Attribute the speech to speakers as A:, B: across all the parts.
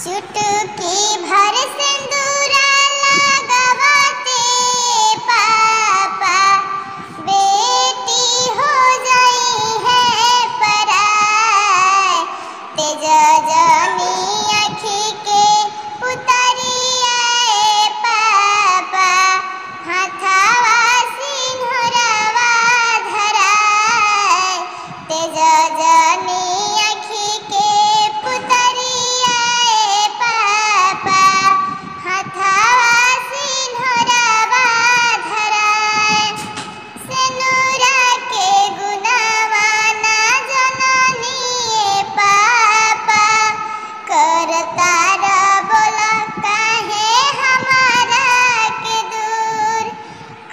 A: चुटकी भर सिंदूरा लगावते पापा बेटी हो गई है पराय। तेज जनी आँखी के पुतरिया पापा हाथावा सिंहरवा धराय। तेज जनी आँखी के पुतरिया पापा हाथावा सिंहरवा धराय। सेनुरा के गुनावा ना जननी पापा करता बोला काहे हमारा के दूर।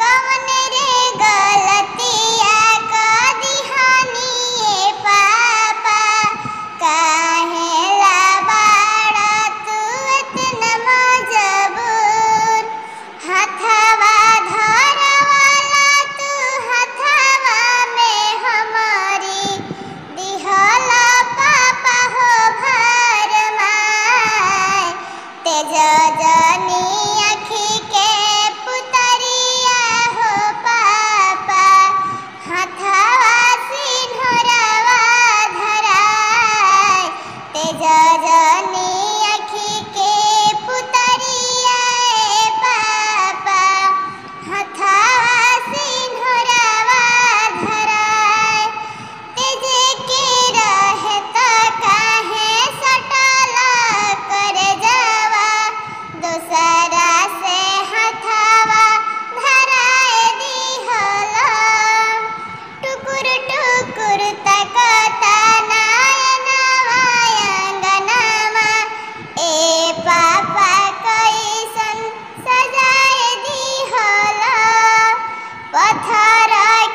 A: कौन रे गलतिया का दिहानी पापा काहे ला बाड़ा तू इतना मजबूर। हाथवा धरवाला तू हाथवा में हमारी दिहला पापा हो भरमाय। तेज जनी आँखी के पुतरिया हो पापा हाथवा सिंहरवा धराय। तेज जनी आँखी के पुतरिया पापा हाथवा सिंहरवा धराय। तेजे के रहता काहे सटला कर जावा दोसरा से हाथवा धराय दिहला। टुकुर टुकुर तकता नयनवा अंगनमा ए पापा कैसन सजाय दिहला। पत्थर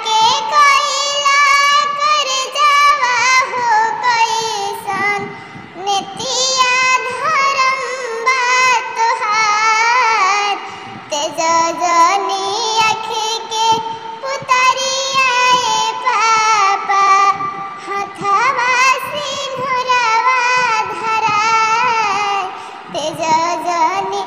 A: के कोइला कर जावा हो कैसन नेतिया धर्म बा तोहार। तेज जनी आँखी के पुतरिया पापा हाथवा सिंहरवा धराय। तेज जनी